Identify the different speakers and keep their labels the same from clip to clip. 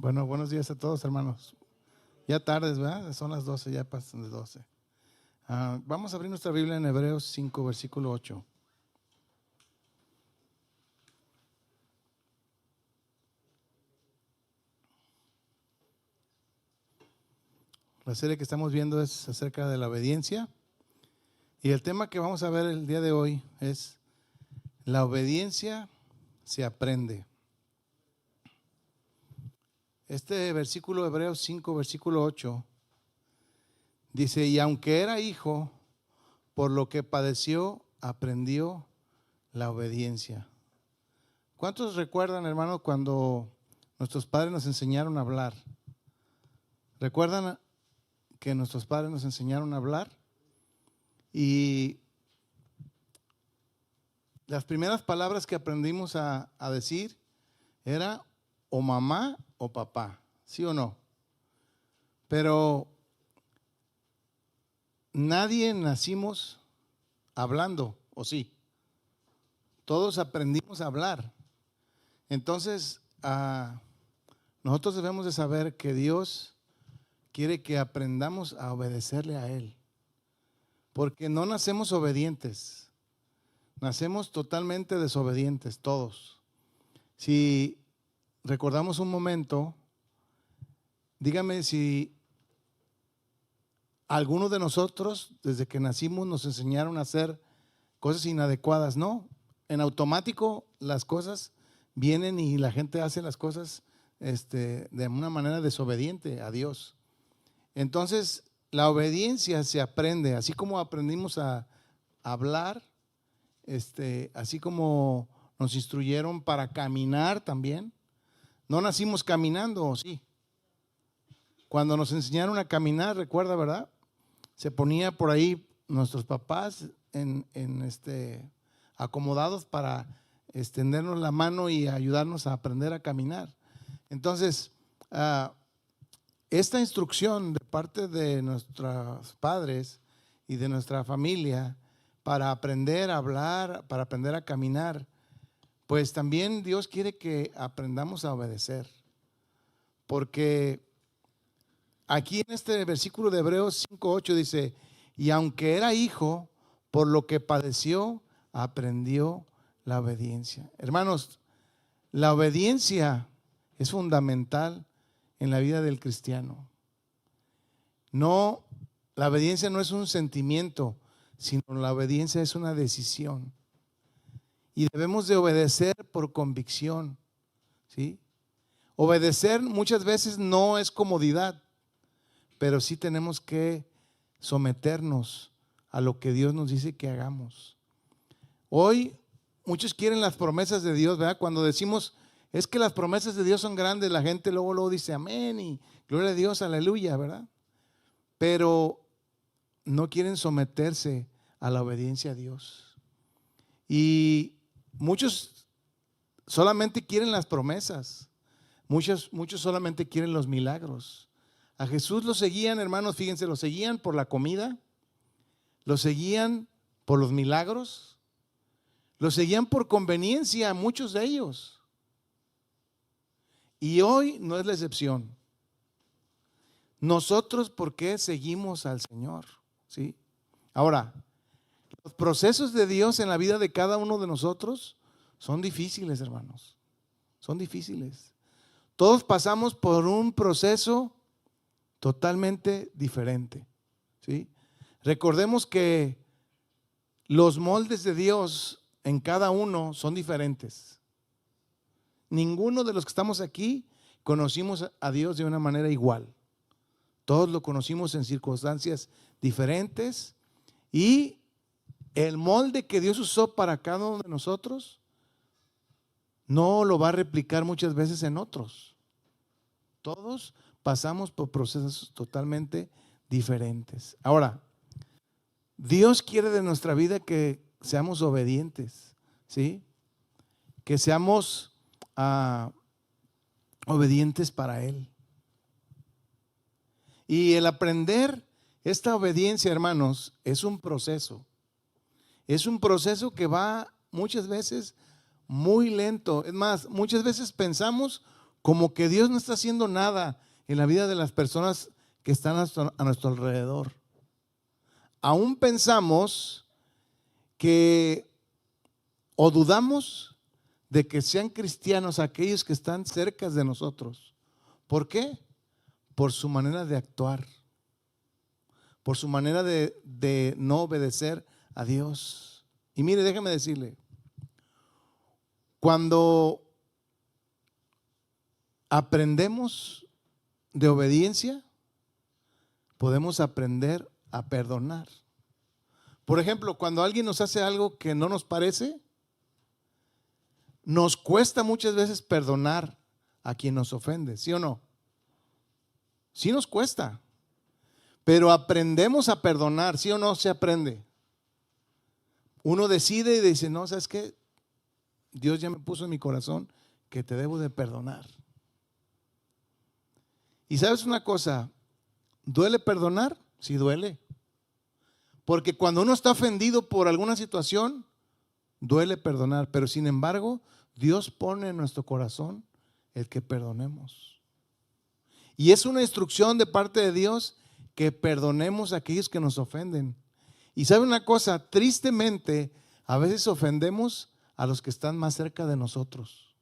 Speaker 1: Bueno, buenos días a todos, hermanos. Ya tardes, ¿verdad? Son las 12, ya pasan de 12. Vamos a abrir nuestra Biblia en Hebreos 5, versículo 8. La serie que estamos viendo es acerca de la obediencia. Y el tema que vamos a ver el día de hoy es: la obediencia se aprende. Este versículo, Hebreos 5, versículo 8, dice: y aunque era hijo, por lo que padeció, aprendió la obediencia. ¿Cuántos recuerdan, hermano, cuando nuestros padres nos enseñaron a hablar? ¿Recuerdan que nuestros padres nos enseñaron a hablar? Y las primeras palabras que aprendimos a decir era o mamá o papá, ¿sí o no? Pero nadie nacimos hablando, ¿o sí? Todos aprendimos a hablar. Entonces, nosotros debemos de saber que Dios quiere que aprendamos a obedecerle a Él. Porque no nacemos obedientes, nacemos totalmente desobedientes todos. Si recordamos un momento, dígame si alguno de nosotros desde que nacimos nos enseñaron a hacer cosas inadecuadas. No, en automático las cosas vienen y la gente hace las cosas de una manera desobediente a Dios. Entonces, la obediencia se aprende, así como aprendimos a hablar, así como nos instruyeron para caminar también. No nacimos caminando, ¿o sí? Cuando nos enseñaron a caminar, recuerda, ¿verdad? Se ponía por ahí nuestros papás acomodados para extendernos la mano y ayudarnos a aprender a caminar. Entonces, esta instrucción de parte de nuestros padres y de nuestra familia para aprender a hablar, para aprender a caminar, pues también Dios quiere que aprendamos a obedecer. Porque aquí en este versículo de Hebreos 5:8 dice: y aunque era hijo, por lo que padeció, aprendió la obediencia. Hermanos, la obediencia es fundamental en la vida del cristiano. No, la obediencia no es un sentimiento, sino la obediencia es una decisión. Y debemos de obedecer por convicción, ¿sí? Obedecer muchas veces no es comodidad, pero sí tenemos que someternos a lo que Dios nos dice que hagamos. Hoy muchos quieren las promesas de Dios, ¿verdad? Cuando decimos es que las promesas de Dios son grandes, la gente luego dice amén y gloria a Dios, aleluya, ¿verdad? Pero no quieren someterse a la obediencia a Dios. Y muchos solamente quieren las promesas, muchos solamente quieren los milagros. A Jesús lo seguían, hermanos, fíjense, lo seguían por la comida, lo seguían por los milagros, lo seguían por conveniencia, muchos de ellos. Y hoy no es la excepción. Nosotros, ¿por qué seguimos al Señor? ¿Sí? Ahora, los procesos de Dios en la vida de cada uno de nosotros son difíciles, hermanos. Son difíciles. Todos pasamos por un proceso totalmente diferente, ¿sí? Recordemos que los moldes de Dios en cada uno son diferentes. Ninguno de los que estamos aquí conocimos a Dios de una manera igual. Todos lo conocimos en circunstancias diferentes y el molde que Dios usó para cada uno de nosotros no lo va a replicar muchas veces en otros. Todos pasamos por procesos totalmente diferentes. Ahora, Dios quiere de nuestra vida que seamos obedientes, ¿sí? Que seamos obedientes para Él. Y el aprender esta obediencia, hermanos, es un proceso. Es un proceso que va muchas veces muy lento. Es más, muchas veces pensamos como que Dios no está haciendo nada en la vida de las personas que están a nuestro alrededor. Aún pensamos que, o dudamos de que sean cristianos aquellos que están cerca de nosotros. ¿Por qué? Por su manera de actuar, por su manera de no obedecer a Dios. Y mire, déjame decirle, cuando aprendemos de obediencia, podemos aprender a perdonar. Por ejemplo, cuando alguien nos hace algo que no nos parece, nos cuesta muchas veces perdonar a quien nos ofende, ¿sí o no? Sí nos cuesta, pero aprendemos a perdonar, ¿sí o no? Se aprende. Uno decide y dice, no, ¿sabes qué? Dios ya me puso en mi corazón que te debo de perdonar. Y sabes una cosa, ¿duele perdonar? Sí duele. Porque cuando uno está ofendido por alguna situación, duele perdonar. Pero sin embargo, Dios pone en nuestro corazón el que perdonemos. Y es una instrucción de parte de Dios que perdonemos a aquellos que nos ofenden. Y sabe una cosa, tristemente, a veces ofendemos a los que están más cerca de nosotros.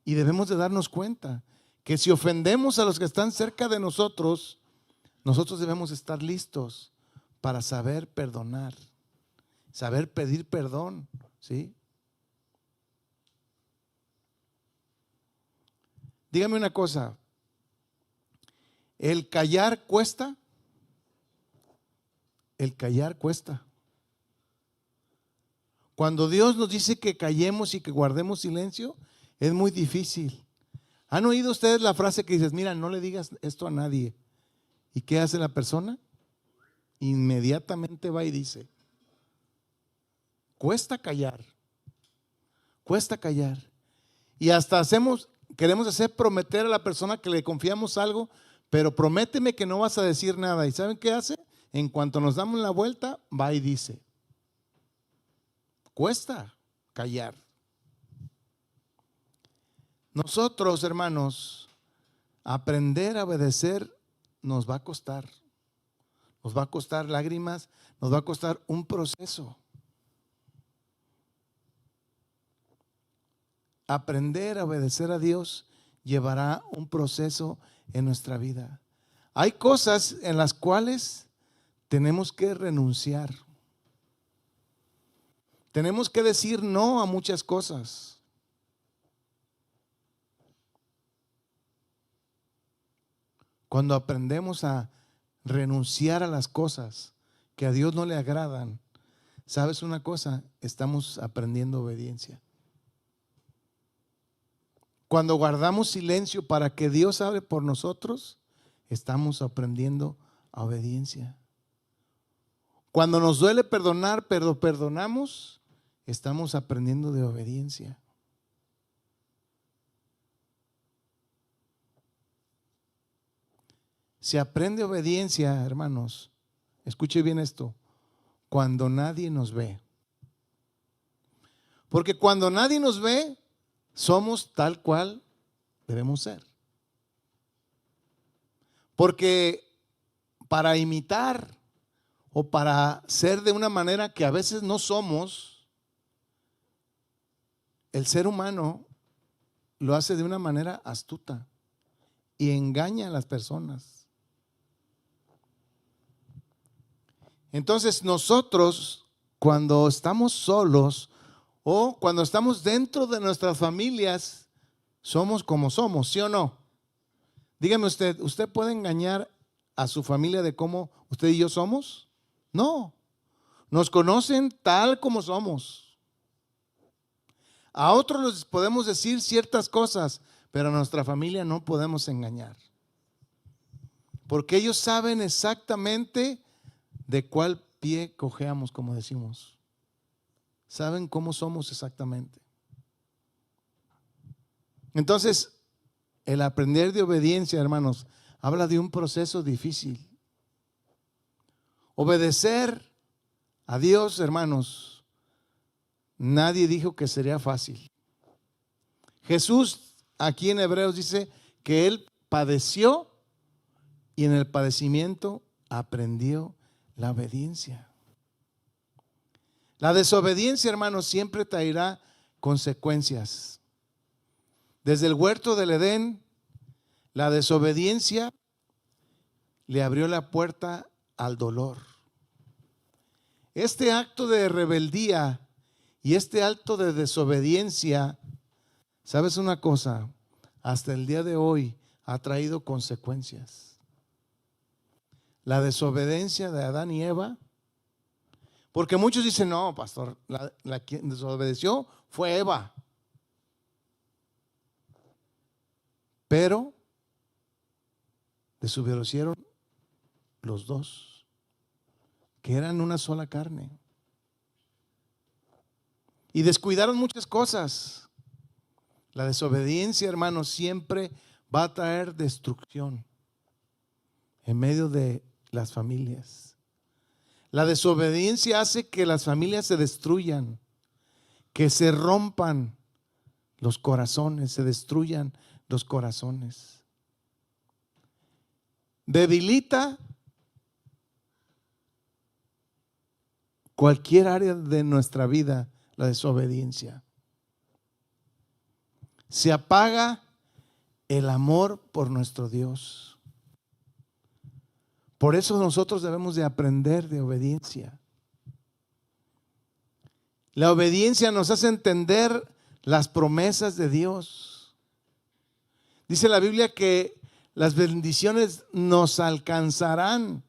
Speaker 1: Y debemos de darnos cuenta que si ofendemos a los que están cerca de nosotros, nosotros debemos estar listos para saber perdonar, saber pedir perdón, ¿sí? Dígame una cosa, ¿el callar cuesta? El callar cuesta. Cuando Dios nos dice que callemos y que guardemos silencio, es muy difícil. ¿Han oído ustedes la frase que dices, mira, no le digas esto a nadie? ¿Y qué hace la persona? Inmediatamente va y dice. Cuesta callar. Cuesta callar. Y hasta queremos hacer prometer a la persona que le confiamos algo, pero prométeme que no vas a decir nada. ¿Y saben qué hace? En cuanto nos damos la vuelta, va y dice. Cuesta callar. Nosotros, hermanos, aprender a obedecer nos va a costar. Nos va a costar lágrimas, nos va a costar un proceso. Aprender a obedecer a Dios llevará un proceso en nuestra vida. Hay cosas en las cuales tenemos que renunciar. Tenemos que decir no a muchas cosas. Cuando aprendemos a renunciar a las cosas que a Dios no le agradan, ¿sabes una cosa? Estamos aprendiendo obediencia. Cuando guardamos silencio para que Dios hable por nosotros, estamos aprendiendo a obediencia. Cuando nos duele perdonar, pero perdonamos, estamos aprendiendo de obediencia. Se aprende obediencia, hermanos. Escuche bien esto. Cuando nadie nos ve. Porque cuando nadie nos ve, somos tal cual debemos ser. Porque para imitar o para ser de una manera que a veces no somos, el ser humano lo hace de una manera astuta y engaña a las personas. Entonces nosotros, cuando estamos solos o cuando estamos dentro de nuestras familias, somos como somos, ¿sí o no? Dígame ¿usted puede engañar a su familia de cómo usted y yo somos? No, nos conocen tal como somos. A otros les podemos decir ciertas cosas, pero a nuestra familia no podemos engañar. Porque ellos saben exactamente de cuál pie cojeamos, como decimos. Saben cómo somos exactamente. Entonces, el aprender de obediencia, hermanos, habla de un proceso difícil. Obedecer a Dios, hermanos, nadie dijo que sería fácil. Jesús aquí en Hebreos dice que Él padeció y en el padecimiento aprendió la obediencia. La desobediencia, hermanos, siempre traerá consecuencias. Desde el huerto del Edén, la desobediencia le abrió la puerta al dolor. Este acto de rebeldía y este acto de desobediencia, ¿sabes una cosa? Hasta el día de hoy ha traído consecuencias. La desobediencia de Adán y Eva, porque muchos dicen, no, pastor, la quien desobedeció fue Eva. Pero desobedecieron los dos, que eran una sola carne. Y descuidaron muchas cosas. La desobediencia, hermanos, siempre va a traer destrucción en medio de las familias. La desobediencia hace que las familias se destruyan, que se rompan los corazones, se destruyan los corazones. Debilita cualquier área de nuestra vida la desobediencia. Se apaga el amor por nuestro Dios. Por eso nosotros debemos de aprender de obediencia. La obediencia nos hace entender las promesas de Dios. Dice la Biblia que las bendiciones nos alcanzarán.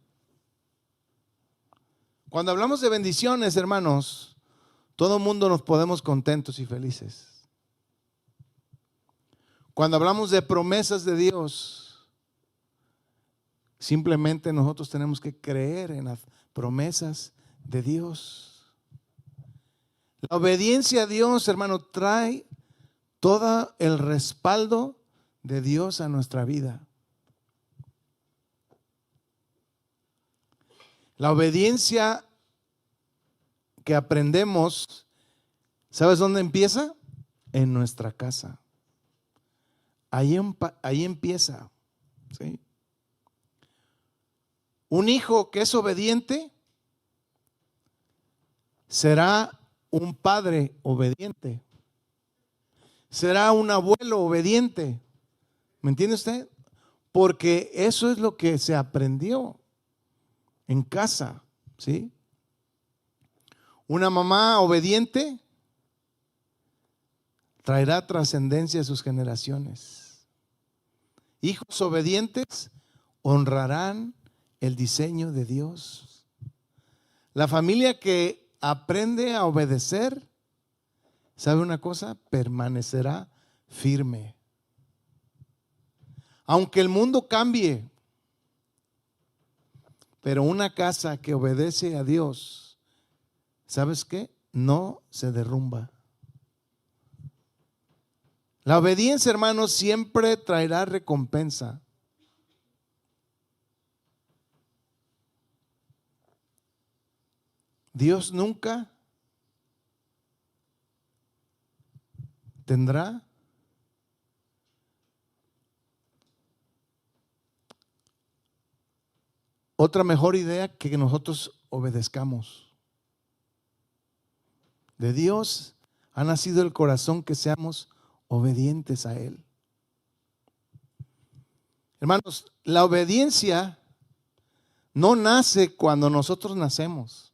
Speaker 1: Cuando hablamos de bendiciones, hermanos, todo el mundo nos podemos contentos y felices. Cuando hablamos de promesas de Dios, simplemente nosotros tenemos que creer en las promesas de Dios. La obediencia a Dios, hermano, trae todo el respaldo de Dios a nuestra vida. La obediencia que aprendemos, ¿sabes dónde empieza? En nuestra casa. Ahí empieza, ¿sí? Un hijo que es obediente será un padre obediente. Será un abuelo obediente. ¿Me entiende usted? Porque eso es lo que se aprendió en casa, ¿sí? Una mamá obediente traerá trascendencia a sus generaciones. Hijos obedientes honrarán el diseño de Dios. La familia que aprende a obedecer, ¿sabe una cosa? Permanecerá firme. Aunque el mundo cambie, pero una casa que obedece a Dios, ¿sabes qué? No se derrumba. La obediencia, hermanos, siempre traerá recompensa. Dios nunca tendrá otra mejor idea que nosotros obedezcamos. De Dios ha nacido el corazón que seamos obedientes a Él. Hermanos, la obediencia no nace cuando nosotros nacemos.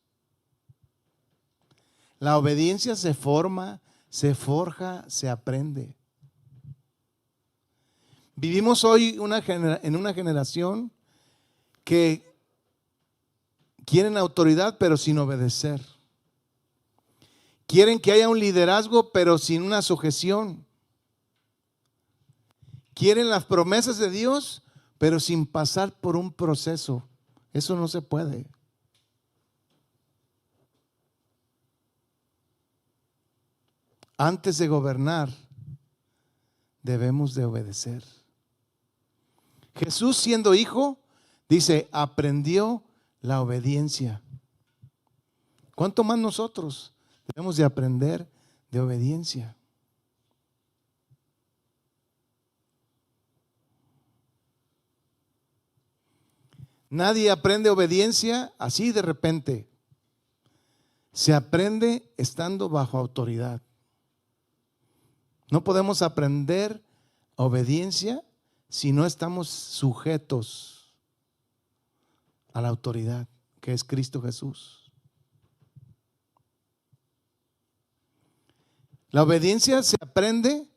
Speaker 1: La obediencia se forma, se forja, se aprende. Vivimos hoy en una generación que quieren autoridad pero sin obedecer. Quieren que haya un liderazgo pero sin una sujeción. Quieren las promesas de Dios pero sin pasar por un proceso. Eso no se puede. Antes de gobernar, debemos de obedecer. Jesús, siendo hijo, dice, aprendió la obediencia. ¿Cuánto más nosotros debemos de aprender de obediencia? Nadie aprende obediencia así de repente. Se aprende estando bajo autoridad. No podemos aprender obediencia si no estamos sujetos a la autoridad que es Cristo Jesús. La obediencia se aprende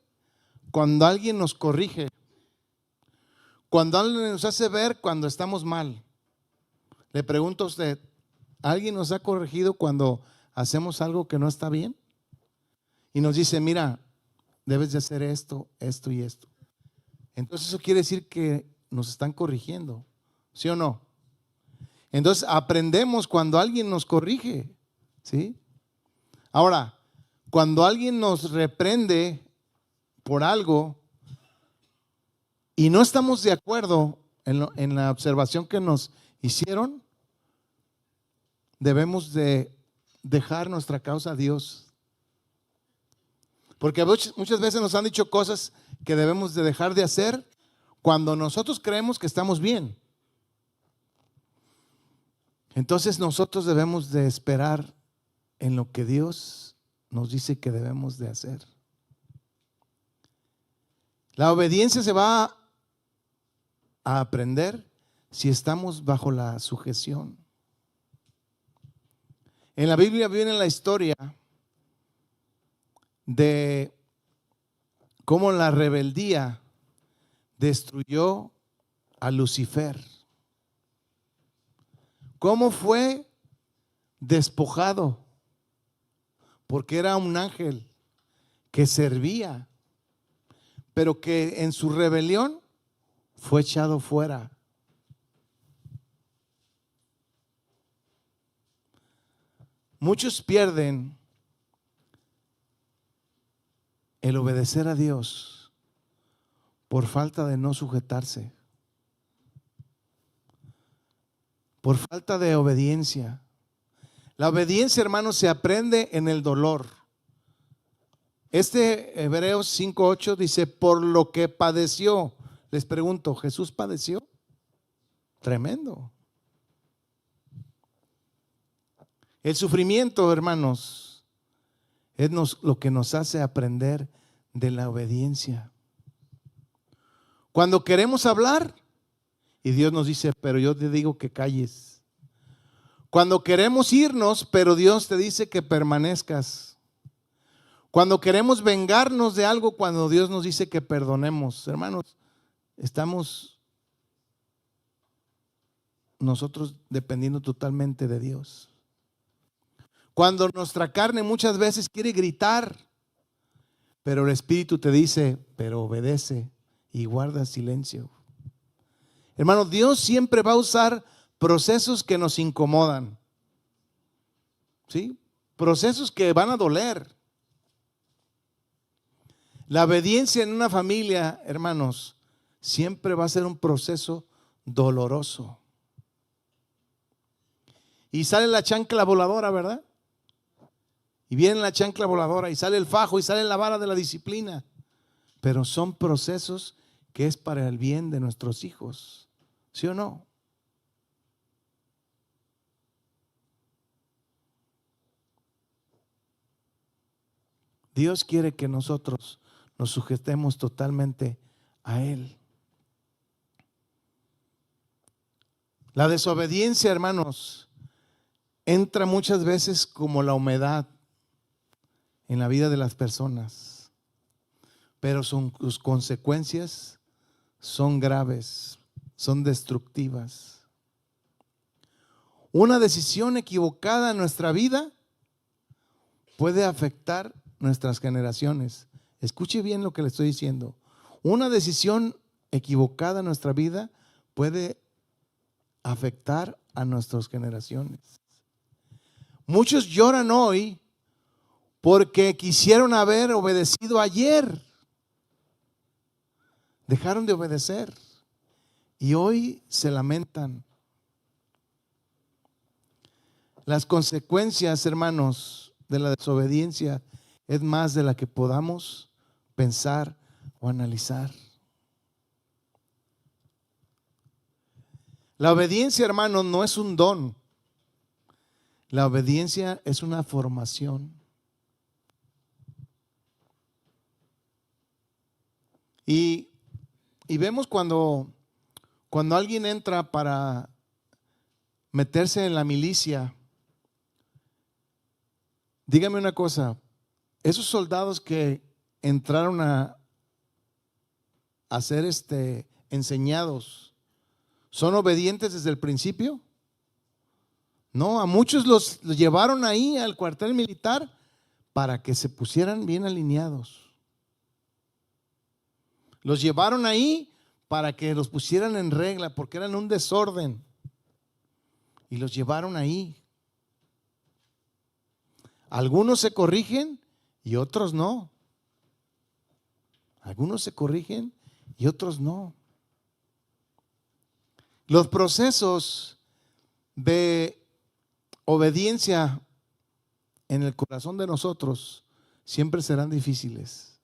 Speaker 1: cuando alguien nos corrige, cuando alguien nos hace ver cuando estamos mal. Le pregunto a usted, ¿alguien nos ha corregido cuando hacemos algo que no está bien? Y nos dice, mira, debes de hacer esto, esto y esto. Entonces eso quiere decir que nos están corrigiendo, ¿sí o no? Entonces aprendemos cuando alguien nos corrige, ¿sí? Ahora, cuando alguien nos reprende por algo y no estamos de acuerdo en la observación que nos hicieron, debemos de dejar nuestra causa a Dios. Porque muchas veces nos han dicho cosas que debemos de dejar de hacer cuando nosotros creemos que estamos bien. Entonces nosotros debemos de esperar en lo que Dios nos dice que debemos de hacer. La obediencia se va a aprender si estamos bajo la sujeción. En la Biblia viene la historia de cómo la rebeldía destruyó a Lucifer. Cómo fue despojado, porque era un ángel que servía, pero que en su rebelión fue echado fuera. Muchos pierden el obedecer a Dios por falta de no sujetarse, por falta de obediencia. La obediencia, hermanos, se aprende en el dolor. Hebreos 5:8 dice, por lo que padeció. Les pregunto, ¿Jesús padeció? Tremendo. El sufrimiento, hermanos, es lo que nos hace aprender de la obediencia. Cuando queremos hablar y Dios nos dice, pero yo te digo que calles. Cuando queremos irnos, pero Dios te dice que permanezcas. Cuando queremos vengarnos de algo, cuando Dios nos dice que perdonemos. Hermanos, estamos nosotros dependiendo totalmente de Dios. Cuando nuestra carne muchas veces quiere gritar, pero el Espíritu te dice, pero obedece y guarda silencio. Hermano, Dios siempre va a usar procesos que nos incomodan, ¿sí? Procesos que van a doler. La obediencia en una familia, hermanos, siempre va a ser un proceso doloroso. Y sale la chancla voladora, ¿verdad? Y viene la chancla voladora y sale el fajo y sale la vara de la disciplina. Pero son procesos que es para el bien de nuestros hijos, ¿sí o no? Dios quiere que nosotros nos sujetemos totalmente a Él. La desobediencia, hermanos, entra muchas veces como la humedad en la vida de las personas, pero sus consecuencias son graves, son destructivas. Una decisión equivocada en nuestra vida puede afectar nuestras generaciones. Escuche bien lo que le estoy diciendo. Una decisión equivocada en nuestra vida puede afectar a nuestras generaciones. Muchos lloran hoy porque quisieron haber obedecido ayer. Dejaron de obedecer y hoy se lamentan. Las consecuencias, hermanos, de la desobediencia es más de la que podamos pensar o analizar. La obediencia, hermano, no es un don. La obediencia es una formación. Y vemos cuando alguien entra para meterse en la milicia. Dígame una cosa, esos soldados que entraron a ser enseñados, ¿son obedientes desde el principio? No, a muchos los llevaron ahí al cuartel militar para que se pusieran bien alineados. Los llevaron ahí para que los pusieran en regla, porque eran un desorden. Y los llevaron ahí. Algunos se corrigen y otros no. Algunos se corrigen y otros no. Los procesos de obediencia en el corazón de nosotros siempre serán difíciles.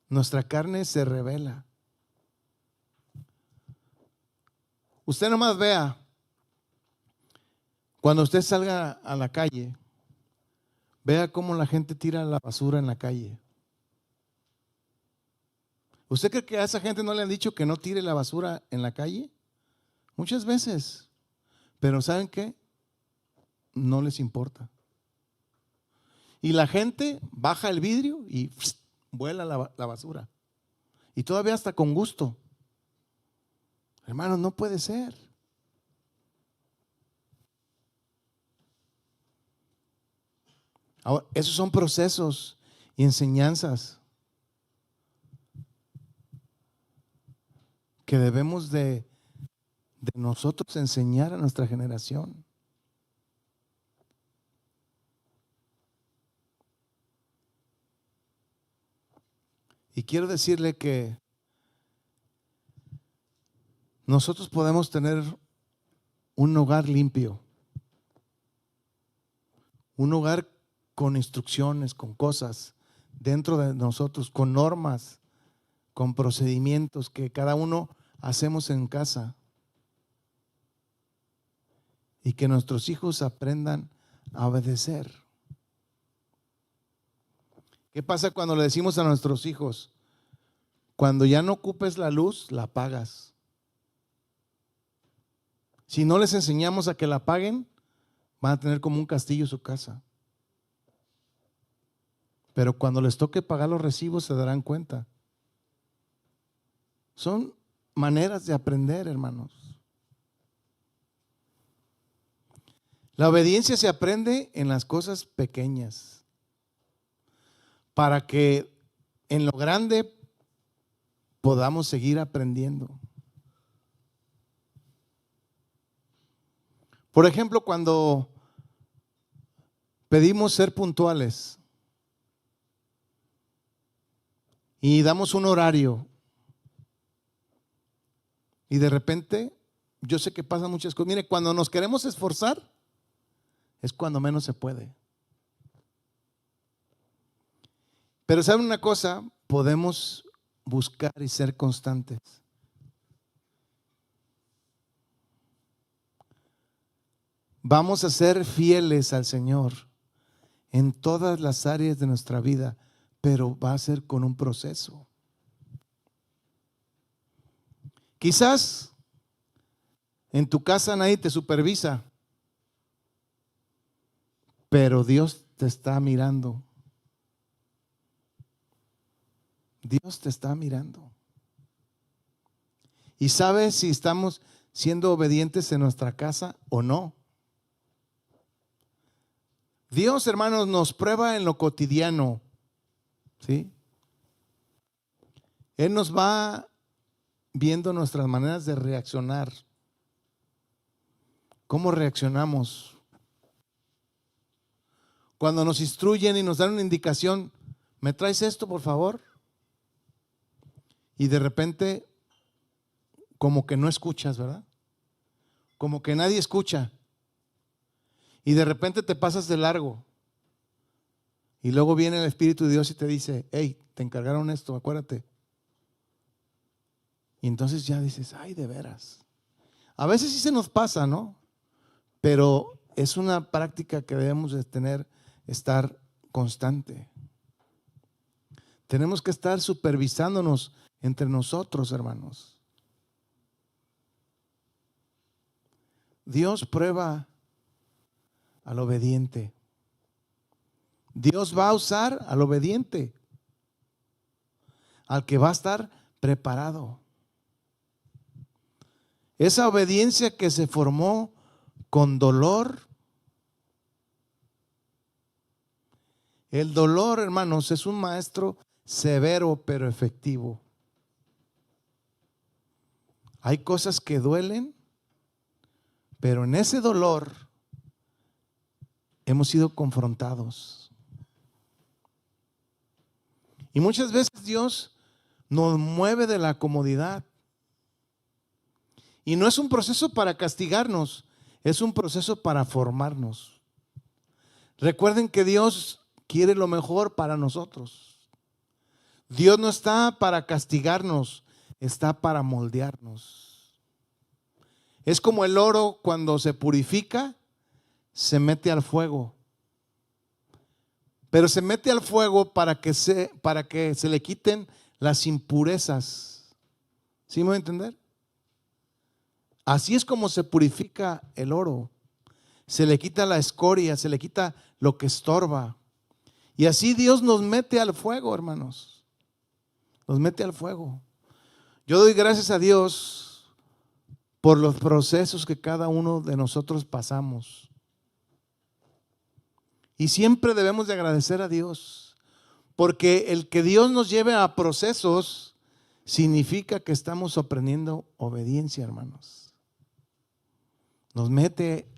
Speaker 1: Nuestra carne se revela. Usted nomás vea, cuando usted salga a la calle, vea cómo la gente tira la basura en la calle. ¿Usted cree que a esa gente no le han dicho que no tire la basura en la calle? Muchas veces. Pero ¿saben qué? No les importa. Y la gente baja el vidrio y vuela la basura. Y todavía hasta con gusto. Hermanos, no puede ser. Ahora, esos son procesos y enseñanzas que debemos de nosotros enseñar a nuestra generación. Y quiero decirle que nosotros podemos tener un hogar limpio, un hogar con instrucciones, con cosas dentro de nosotros, con normas, con procedimientos que cada uno hacemos en casa, y que nuestros hijos aprendan a obedecer. ¿Qué pasa cuando le decimos a nuestros hijos: cuando ya no ocupes la luz, la apagas? Si no les enseñamos a que la apaguen, van a tener como un castillo su casa. Pero cuando les toque pagar los recibos se darán cuenta. Son maneras de aprender, hermanos. La obediencia se aprende en las cosas pequeñas, para que en lo grande podamos seguir aprendiendo. Por ejemplo, cuando pedimos ser puntuales y damos un horario, y de repente, yo sé que pasan muchas cosas. Mire, cuando nos queremos esforzar, es cuando menos se puede. Pero ¿saben una cosa? Podemos buscar y ser constantes. Vamos a ser fieles al Señor en todas las áreas de nuestra vida, pero va a ser con un proceso. Quizás en tu casa nadie te supervisa, pero Dios te está mirando. Dios te está mirando. Y sabe si estamos siendo obedientes en nuestra casa o no. Dios, hermanos, nos prueba en lo cotidiano, ¿sí? Él nos va viendo nuestras maneras de reaccionar. ¿Cómo reaccionamos? Cuando nos instruyen y nos dan una indicación: ¿me traes esto, por favor? Y de repente, como que no escuchas, ¿verdad? Como que nadie escucha. Y de repente te pasas de largo. Y luego viene el Espíritu de Dios y te dice: hey, te encargaron esto, acuérdate. Y entonces ya dices, ay, de veras. A veces sí se nos pasa, ¿no? Pero es una práctica que debemos de tener, estar constante. Tenemos que estar supervisándonos entre nosotros, hermanos. Dios prueba al obediente. Dios va a usar al obediente, al que va a estar preparado. Esa obediencia que se formó con dolor. El dolor, hermanos, es un maestro severo pero efectivo. Hay cosas que duelen, pero en ese dolor hemos sido confrontados. Y muchas veces Dios nos mueve de la comodidad. Y no es un proceso para castigarnos, es un proceso para formarnos. Recuerden que Dios quiere lo mejor para nosotros. Dios no está para castigarnos, está para moldearnos. Es como el oro cuando se purifica, se mete al fuego. Pero se mete al fuego para que se le quiten las impurezas. ¿Sí me voy a entender? Así es como se purifica el oro. Se le quita la escoria, se le quita lo que estorba. Y así Dios nos mete al fuego, hermanos. Nos mete al fuego. Yo doy gracias a Dios por los procesos que cada uno de nosotros pasamos. Y siempre debemos de agradecer a Dios, porque el que Dios nos lleve a procesos significa que estamos aprendiendo obediencia, hermanos. Nos mete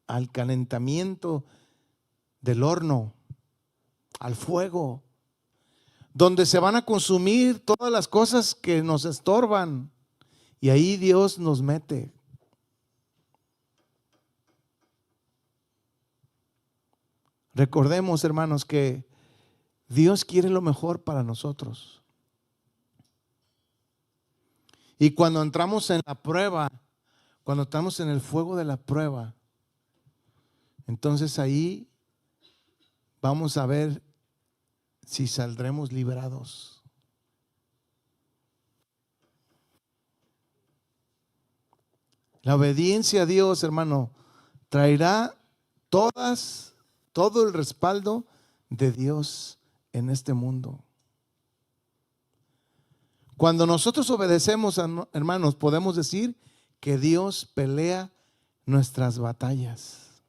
Speaker 1: al calentamiento del horno, al fuego, donde se van a consumir todas las cosas que nos estorban. Y ahí Dios nos mete. Recordemos, hermanos, que Dios quiere lo mejor para nosotros. Y cuando entramos en la prueba, cuando estamos en el fuego de la prueba, entonces ahí vamos a ver si saldremos liberados. La obediencia a Dios, hermano, traerá todo el respaldo de Dios en este mundo. Cuando nosotros obedecemos, hermanos, podemos decir que Dios pelea nuestras batallas.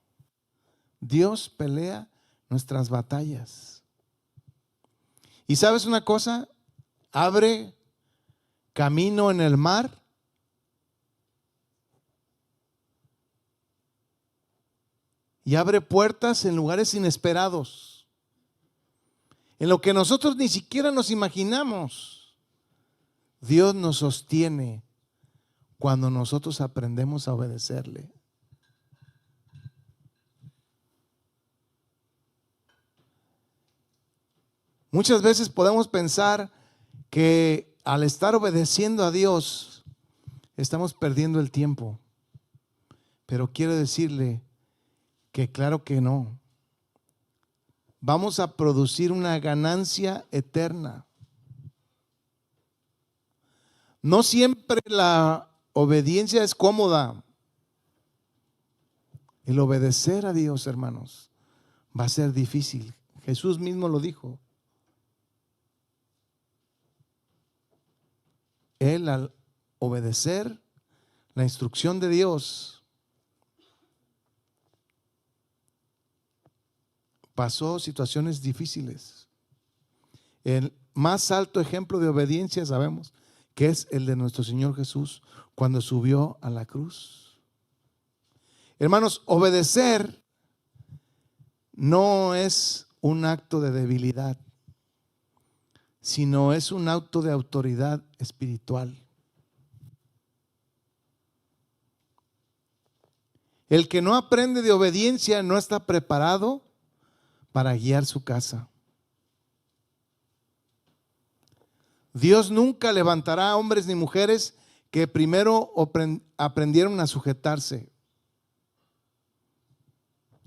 Speaker 1: Dios pelea nuestras batallas. ¿Y sabes una cosa? Abre camino en el mar. Y abre puertas en lugares inesperados, en lo que nosotros ni siquiera nos imaginamos. Dios nos sostiene cuando nosotros aprendemos a obedecerle. Muchas veces podemos pensar que al estar obedeciendo a Dios estamos perdiendo el tiempo, pero quiero decirle que claro que no. Vamos a producir una ganancia eterna. No siempre la obediencia es cómoda. El obedecer a Dios, hermanos, va a ser difícil. Jesús mismo lo dijo. Él, al obedecer la instrucción de Dios, pasó situaciones difíciles. El más alto ejemplo de obediencia sabemos que es el de nuestro Señor Jesús cuando subió a la cruz. Hermanos, obedecer no es un acto de debilidad, sino es un acto de autoridad espiritual. El que no aprende de obediencia no está preparado para guiar su casa. Dios nunca levantará a hombres ni mujeres que primero aprendieron a sujetarse.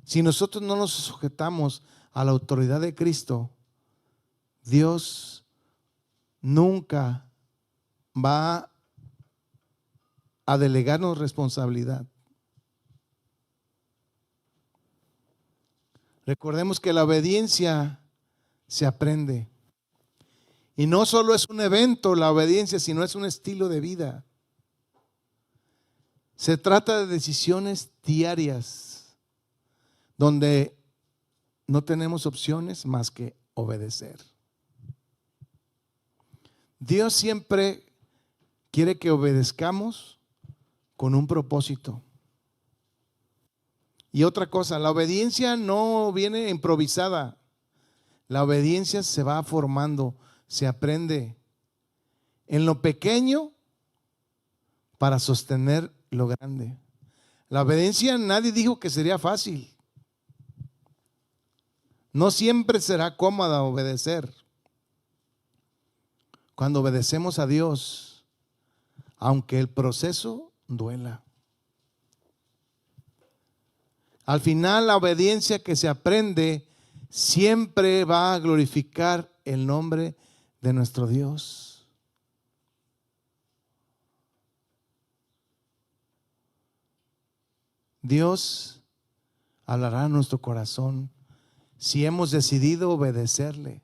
Speaker 1: Si nosotros no nos sujetamos a la autoridad de Cristo, Dios nunca va a delegarnos responsabilidad. Recordemos que la obediencia se aprende. Y no solo es un evento la obediencia, sino es un estilo de vida. Se trata de decisiones diarias, donde no tenemos opciones más que obedecer. Dios siempre quiere que obedezcamos con un propósito. Y otra cosa, la obediencia no viene improvisada. La obediencia se va formando, se aprende en lo pequeño para sostener lo grande. La obediencia nadie dijo que sería fácil. No siempre será cómoda obedecer. Cuando obedecemos a Dios, aunque el proceso duela. Al final, la obediencia que se aprende siempre va a glorificar el nombre de nuestro Dios. Dios hablará a nuestro corazón si hemos decidido obedecerle.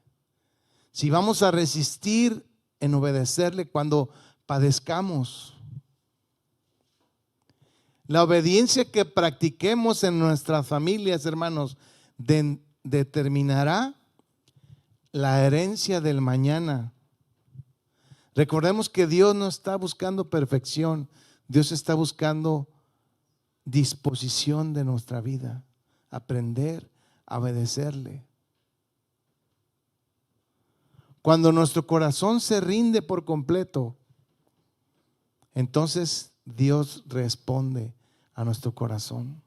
Speaker 1: Si vamos a resistir en obedecerle cuando padezcamos. La obediencia que practiquemos en nuestras familias, hermanos, determinará la herencia del mañana. Recordemos que Dios no está buscando perfección, Dios está buscando disposición de nuestra vida, aprender a obedecerle. Cuando nuestro corazón se rinde por completo, entonces Dios responde a nuestro corazón.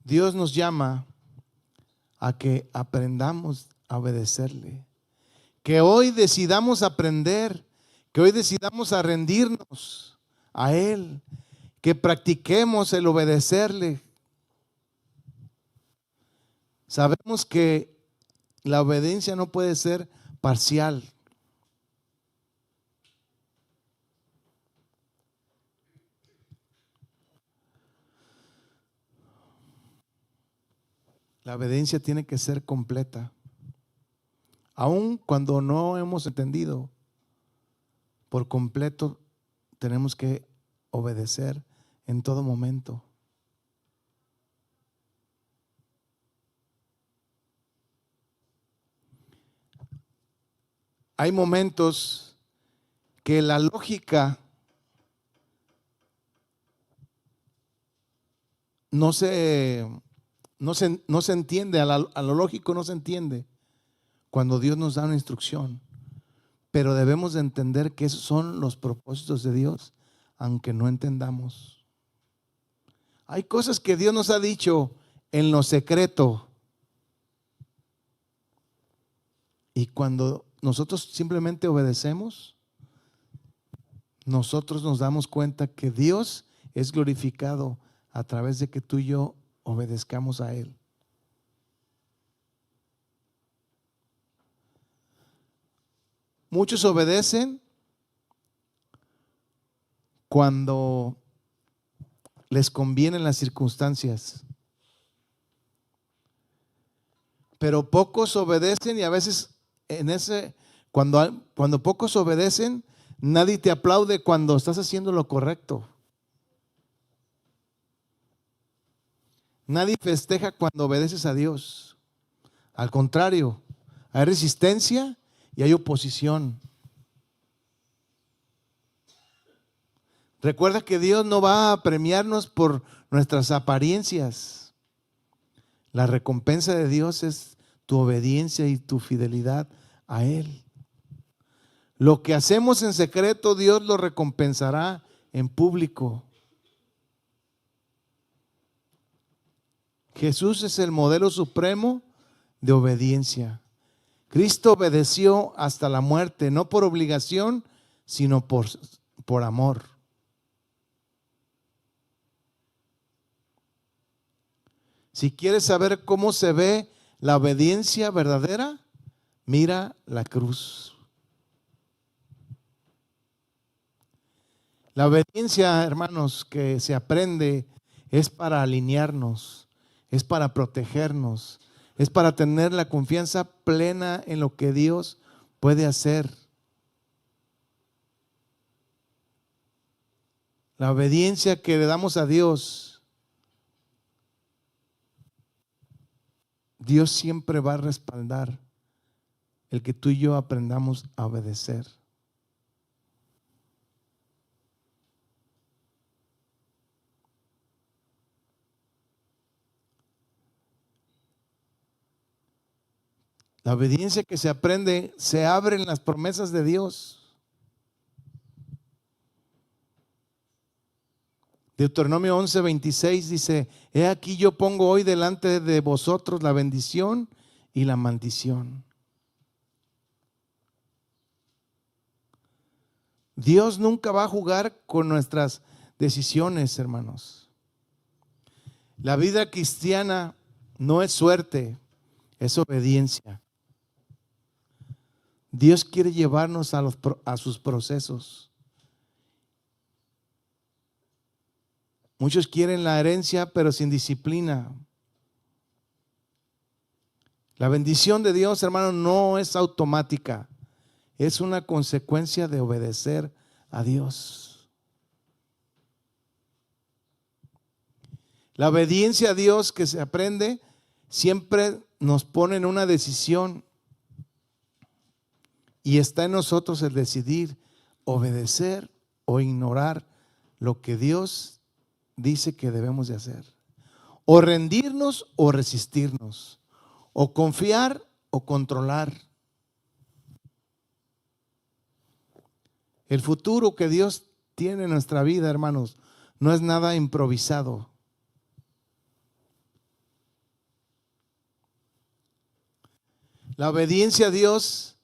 Speaker 1: Dios nos llama a que aprendamos a obedecerle. Que hoy decidamos aprender, que hoy decidamos a rendirnos a Él, que practiquemos el obedecerle. Sabemos que la obediencia no puede ser parcial. La obediencia tiene que ser completa. Aun cuando no hemos entendido por completo, tenemos que obedecer en todo momento. Hay momentos que la lógica no se entiende, a lo lógico no se entiende cuando Dios nos da una instrucción, pero debemos de entender que esos son los propósitos de Dios, aunque no entendamos. Hay cosas que Dios nos ha dicho en lo secreto, y cuando nosotros simplemente obedecemos, nosotros nos damos cuenta que Dios es glorificado a través de que tú y yo obedezcamos a Él. Muchos obedecen cuando les convienen las circunstancias, pero pocos obedecen, y a veces cuando pocos obedecen, nadie te aplaude cuando estás haciendo lo correcto. Nadie festeja cuando obedeces a Dios. Al contrario, hay resistencia y hay oposición. Recuerda que Dios no va a premiarnos por nuestras apariencias. La recompensa de Dios es tu obediencia y tu fidelidad a Él. Lo que hacemos en secreto, Dios lo recompensará en público. Jesús es el modelo supremo de obediencia. Cristo obedeció hasta la muerte, no por obligación, sino por amor. Si quieres saber cómo se ve la obediencia verdadera, mira la cruz. La obediencia, hermanos, que se aprende es para alinearnos, es para protegernos, es para tener la confianza plena en lo que Dios puede hacer. La obediencia que le damos a Dios, Dios siempre va a respaldar el que tú y yo aprendamos a obedecer. La obediencia que se aprende, se abren las promesas de Dios. Deuteronomio 11:26 dice: he aquí yo pongo hoy delante de vosotros la bendición y la maldición. Dios nunca va a jugar con nuestras decisiones, hermanos. La vida cristiana no es suerte, es obediencia. Dios quiere llevarnos a sus procesos. Muchos quieren la herencia, pero sin disciplina. La bendición de Dios, hermano, no es automática. Es una consecuencia de obedecer a Dios. La obediencia a Dios que se aprende siempre nos pone en una decisión. Y está en nosotros el decidir obedecer o ignorar lo que Dios dice que debemos de hacer. O rendirnos o resistirnos. O confiar o controlar. El futuro que Dios tiene en nuestra vida, hermanos, no es nada improvisado. La obediencia a Dios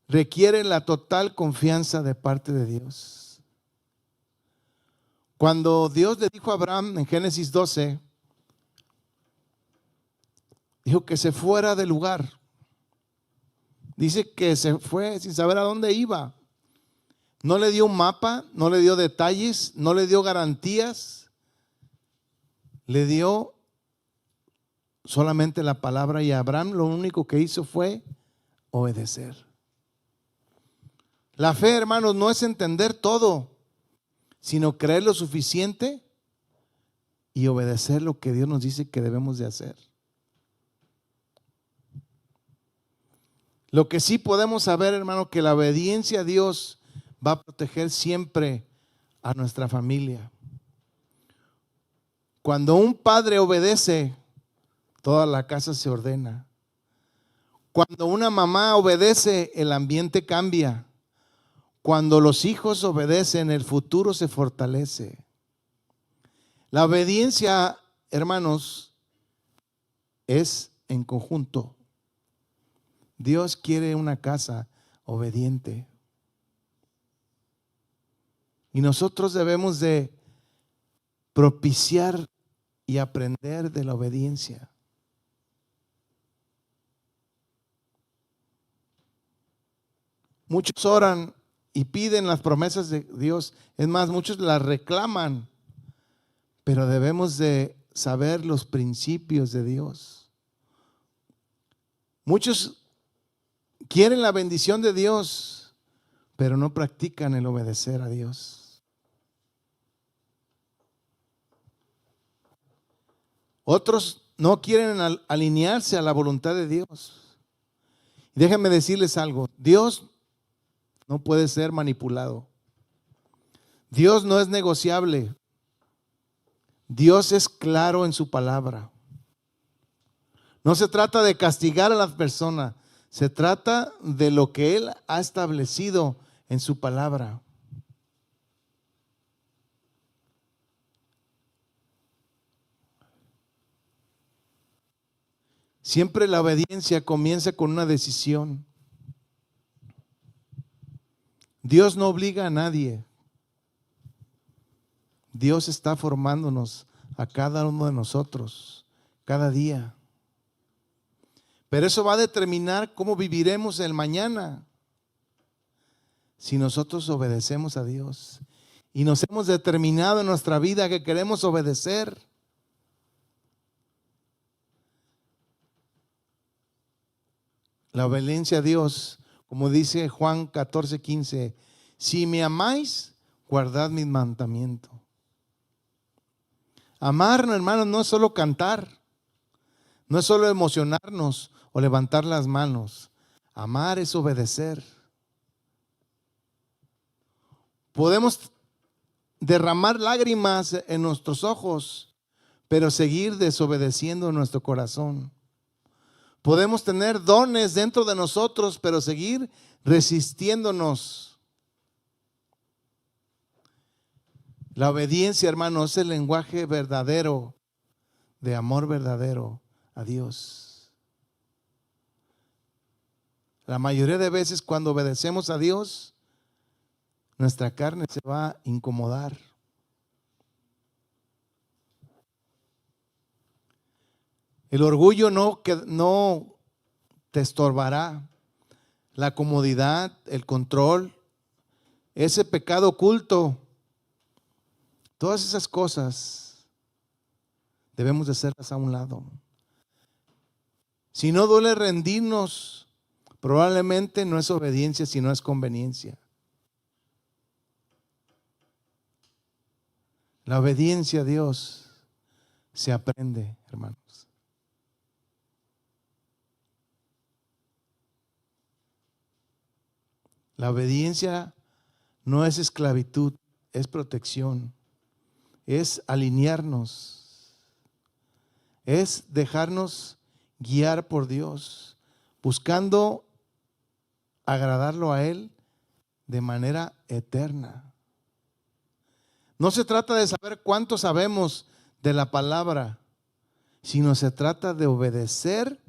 Speaker 1: requiere la total confianza de parte de Dios. Cuando Dios le dijo a Abraham en Génesis 12, dijo que se fuera del lugar. Dice que se fue sin saber a dónde iba. No le dio un mapa, no le dio detalles, no le dio garantías. Le dio solamente la palabra, y Abraham lo único que hizo fue obedecer. La fe, hermanos, no es entender todo, sino creer lo suficiente y obedecer lo que Dios nos dice que debemos de hacer. Lo que sí podemos saber, hermano, que la obediencia a Dios va a proteger siempre a nuestra familia. Cuando un padre obedece, toda la casa se ordena. Cuando una mamá obedece, el ambiente cambia. Cuando los hijos obedecen, el futuro se fortalece. La obediencia, hermanos, es en conjunto. Dios quiere una casa obediente. Y nosotros debemos de propiciar y aprender de la obediencia. Muchos oran y piden las promesas de Dios. Es más, muchos las reclaman. Pero debemos de saber los principios de Dios. Muchos quieren la bendición de Dios, pero no practican el obedecer a Dios. Otros no quieren alinearse a la voluntad de Dios. Déjenme decirles algo. Dios no puede ser manipulado. Dios no es negociable. Dios es claro en su palabra. No se trata de castigar a las personas, se trata de lo que Él ha establecido en su palabra. Siempre la obediencia comienza con una decisión. Dios no obliga a nadie. Dios está formándonos a cada uno de nosotros, cada día. Pero eso va a determinar cómo viviremos el mañana. Si nosotros obedecemos a Dios y nos hemos determinado en nuestra vida que queremos obedecer, la obediencia a Dios, como dice Juan 14:15, si me amáis, guardad mis mandamientos. Amar, hermanos, no es solo cantar, no es solo emocionarnos o levantar las manos. Amar es obedecer. Podemos derramar lágrimas en nuestros ojos, pero seguir desobedeciendo en nuestro corazón. Podemos tener dones dentro de nosotros, pero seguir resistiéndonos. La obediencia, hermanos, es el lenguaje verdadero, de amor verdadero a Dios. La mayoría de veces cuando obedecemos a Dios, nuestra carne se va a incomodar. El orgullo no te estorbará. La comodidad, el control, ese pecado oculto, todas esas cosas debemos de hacerlas a un lado. Si no duele rendirnos, probablemente no es obediencia, sino es conveniencia. La obediencia a Dios se aprende, hermanos. La obediencia no es esclavitud, es protección, es alinearnos, es dejarnos guiar por Dios, buscando agradarlo a Él de manera eterna. No se trata de saber cuánto sabemos de la palabra, sino se trata de obedecer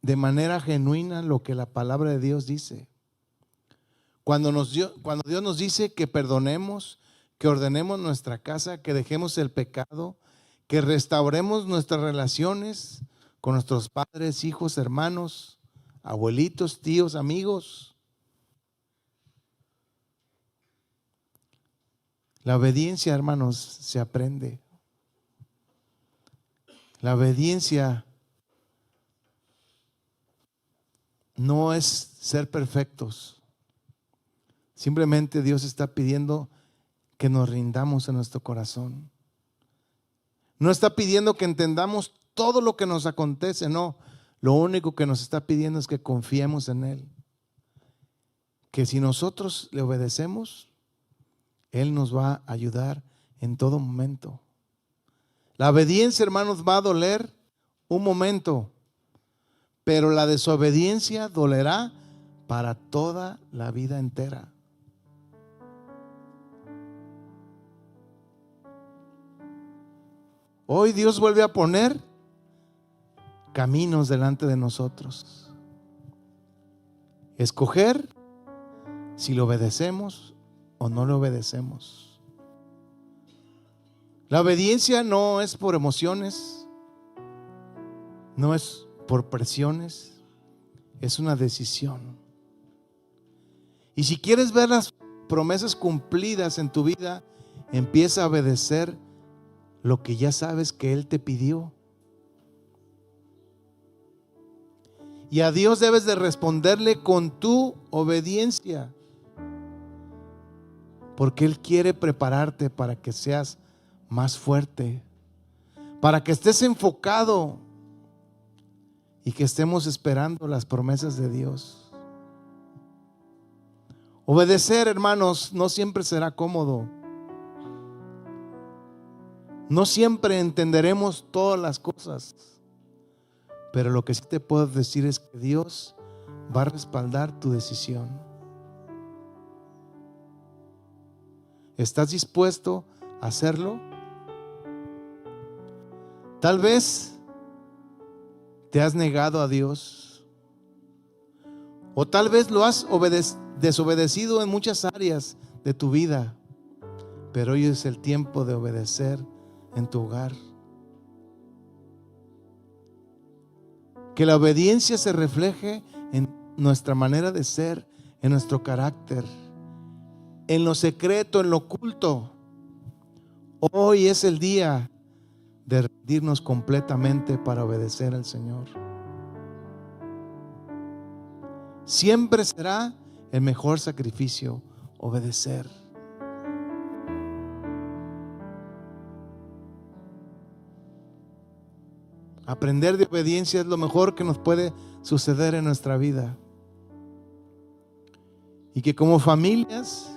Speaker 1: de manera genuina lo que la palabra de Dios dice. Cuando Dios nos dice que perdonemos, que ordenemos nuestra casa, que dejemos el pecado, que restauremos nuestras relaciones con nuestros padres, hijos, hermanos, abuelitos, tíos, amigos. La obediencia, hermanos, se aprende. La obediencia no es ser perfectos. Simplemente Dios está pidiendo que nos rindamos en nuestro corazón. No está pidiendo que entendamos todo lo que nos acontece, no. Lo único que nos está pidiendo es que confiemos en Él. Que si nosotros le obedecemos, Él nos va a ayudar en todo momento. La obediencia, hermanos, va a doler un momento, pero la desobediencia dolerá para toda la vida entera. Hoy Dios vuelve a poner caminos delante de nosotros. Escoger si lo obedecemos o no lo obedecemos. La obediencia no es por emociones, no es por presiones, es una decisión. Y si quieres ver las promesas cumplidas en tu vida, empieza a obedecer lo que ya sabes que Él te pidió. Y a Dios debes de responderle con tu obediencia, porque Él quiere prepararte para que seas más fuerte, para que estés enfocado y que estemos esperando las promesas de Dios. Obedecer, hermanos, no siempre será cómodo. No siempre entenderemos todas las cosas, pero lo que sí te puedo decir es que Dios va a respaldar tu decisión. ¿Estás dispuesto a hacerlo? Tal vez ¿Te has negado a Dios? O tal vez lo has desobedecido en muchas áreas de tu vida, pero hoy es el tiempo de obedecer en tu hogar. Que la obediencia se refleje en nuestra manera de ser, en nuestro carácter, en lo secreto, en lo oculto. Hoy es el día de rendirnos completamente para obedecer al Señor. Siempre será el mejor sacrificio obedecer. Aprender de obediencia es lo mejor que nos puede suceder en nuestra vida. Y que como familias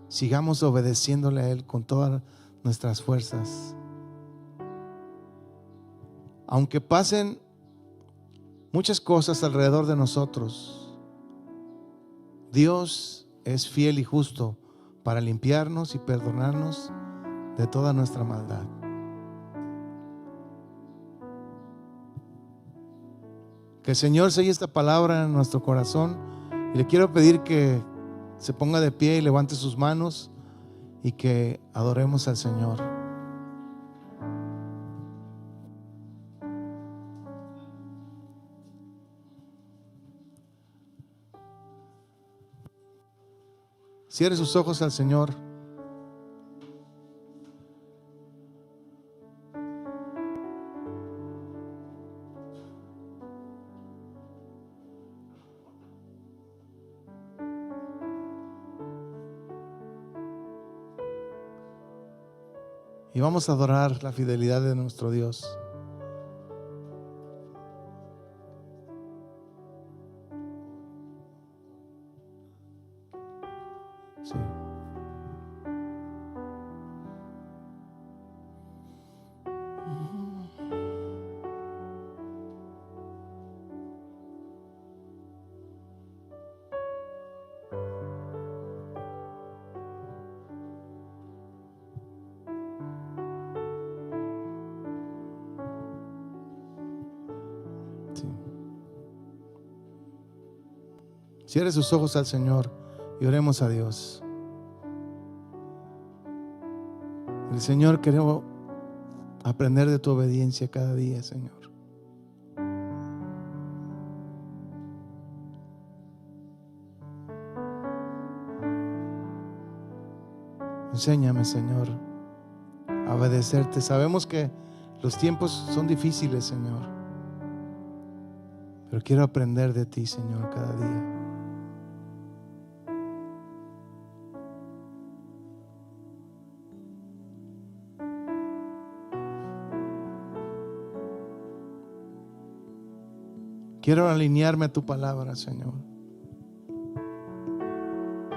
Speaker 1: sigamos obedeciéndole a Él con todas nuestras fuerzas. Aunque pasen muchas cosas alrededor de nosotros, Dios es fiel y justo para limpiarnos y perdonarnos de toda nuestra maldad. Que el Señor selle esta palabra en nuestro corazón. Y le quiero pedir que se ponga de pie y levante sus manos y que adoremos al Señor. Cierre sus ojos al Señor. Y vamos a adorar la fidelidad de nuestro Dios. Sí. Sí. Cierre sus ojos al Señor y oremos a Dios. El Señor, queremos aprender de tu obediencia cada día, Señor. Enséñame, Señor, a obedecerte. Sabemos que los tiempos son difíciles, Señor, pero quiero aprender de ti, Señor, cada día. Quiero alinearme a tu palabra, Señor.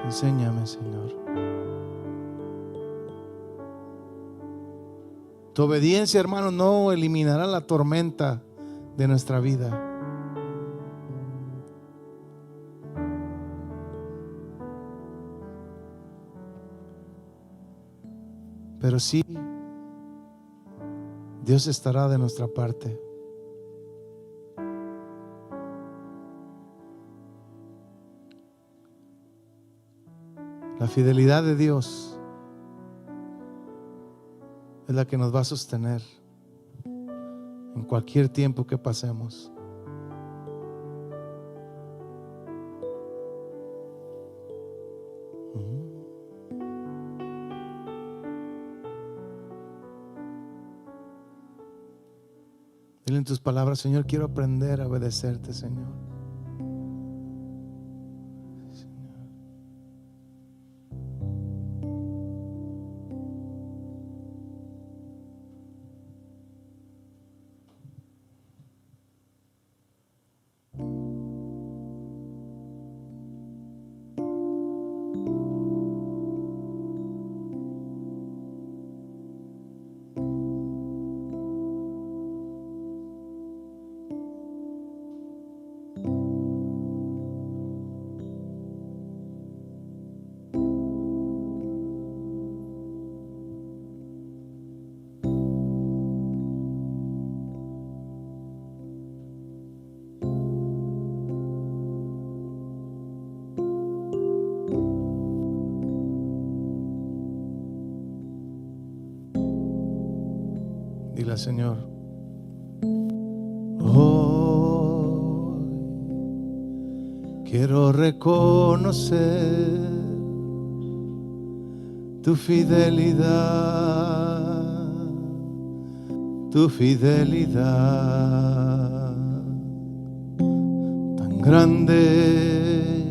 Speaker 1: Enséñame, Señor. Tu obediencia, hermano, no eliminará la tormenta de nuestra vida. Pero sí, Dios estará de nuestra parte. La fidelidad de Dios es la que nos va a sostener en cualquier tiempo que pasemos. Dile en tus palabras: Señor, quiero aprender a obedecerte, Señor. Dile, Señor, hoy quiero reconocer tu fidelidad, tu fidelidad tan grande,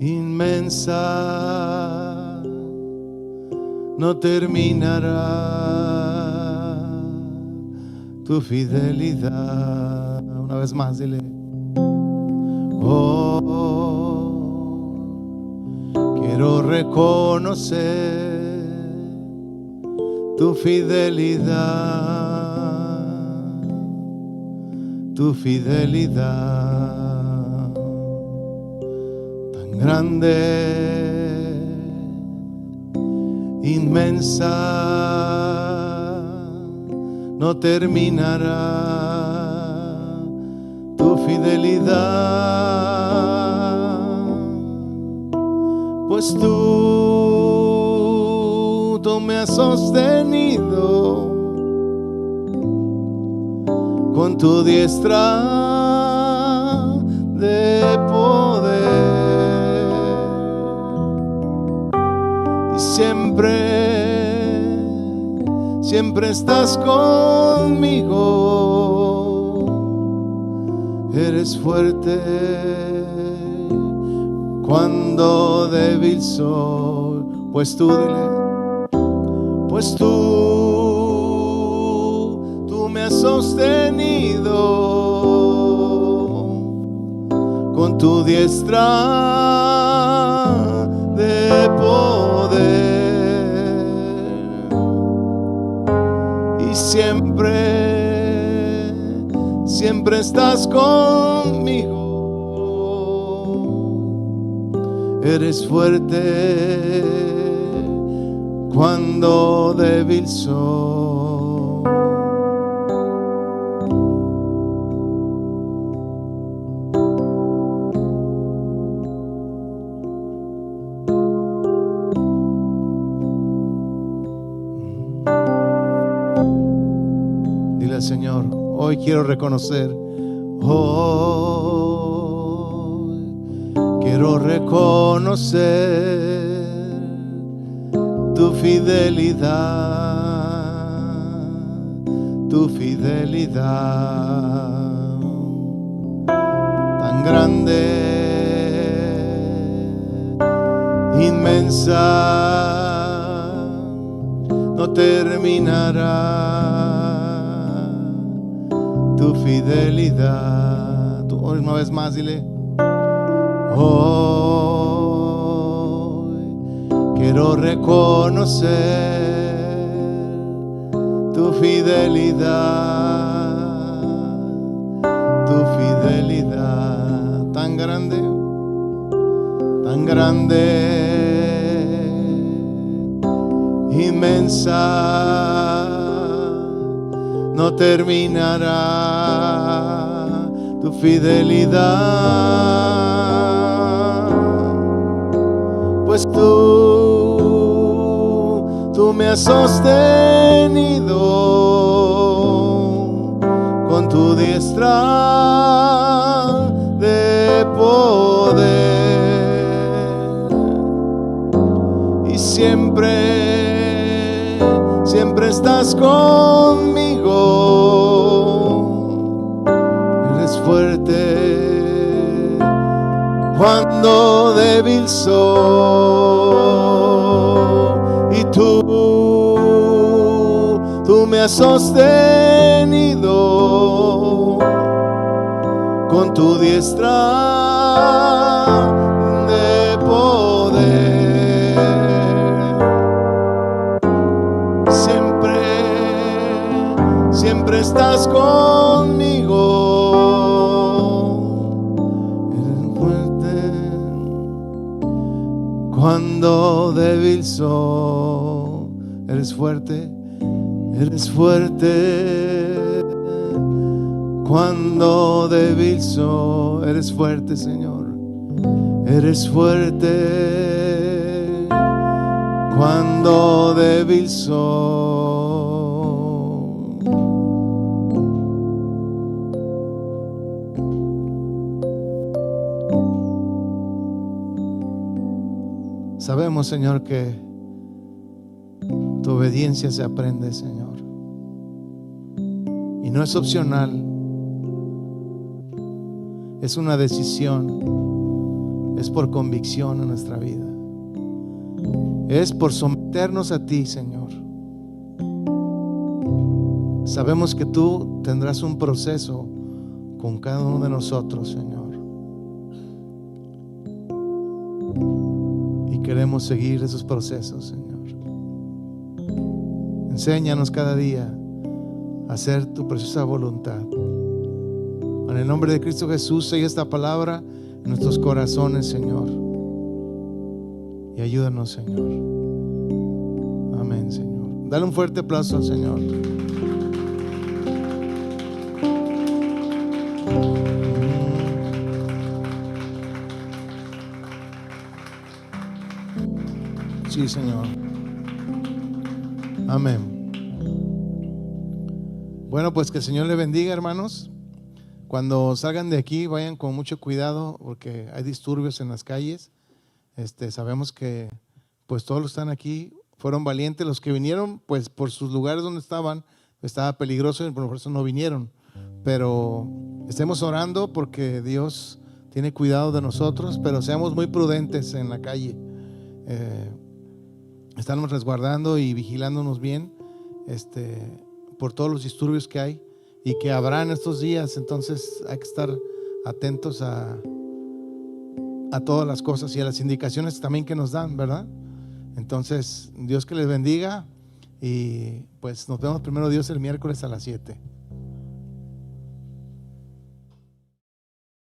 Speaker 1: inmensa, no terminará tu fidelidad. Una vez más, dile, oh, quiero reconocer tu fidelidad, tu fidelidad tan grande, inmensa, no terminará tu fidelidad, pues tú me has sostenido con tu diestra de poder, y siempre estás conmigo. Eres fuerte cuando débil soy, pues tú, dile, pues tú me has sostenido con tu diestra de poder, y siempre estás conmigo. Eres fuerte cuando débil soy. Dile al Señor, hoy quiero reconocer, hoy quiero reconocer tu fidelidad tan grande, inmensa, no terminará tu fidelidad. Tú, una vez más, dile, hoy quiero reconocer tu fidelidad tan grande, inmensa, no terminará tu fidelidad, pues tú me has sostenido con tu diestra de poder, y siempre estás conmigo. Eres fuerte cuando débil soy, y tú me has sostenido con tu diestra de poder, siempre estás conmigo. Eres fuerte cuando débil soy. Eres fuerte cuando débil soy. Eres fuerte, Señor. Eres fuerte cuando débil soy. Sabemos, Señor, que tu obediencia se aprende, Señor, y no es opcional, es una decisión, es por convicción en nuestra vida, es por someternos a ti, Señor. Sabemos que tú tendrás un proceso con cada uno de nosotros, Señor, y queremos seguir esos procesos, Señor. Enséñanos cada día a hacer tu preciosa voluntad. En el nombre de Cristo Jesús, sella esta palabra en nuestros corazones, Señor, y ayúdanos, Señor. Amén, Señor. Dale un fuerte aplauso al Señor. Sí, Señor. Amén. Bueno, pues que el Señor le bendiga, hermanos. Cuando salgan de aquí, vayan con mucho cuidado porque hay disturbios en las calles. Sabemos que pues todos los que están aquí fueron valientes. Los que vinieron, pues por sus lugares donde estaban, estaba peligroso y por eso no vinieron. Pero estemos orando porque Dios tiene cuidado de nosotros, pero seamos muy prudentes en la calle. Estamos resguardando y vigilándonos bien por todos los disturbios que hay y que habrá en estos días. Entonces hay que estar atentos a todas las cosas y a las indicaciones también que nos dan, ¿verdad? Entonces, Dios que les bendiga y pues nos vemos primero Dios el miércoles a las 7.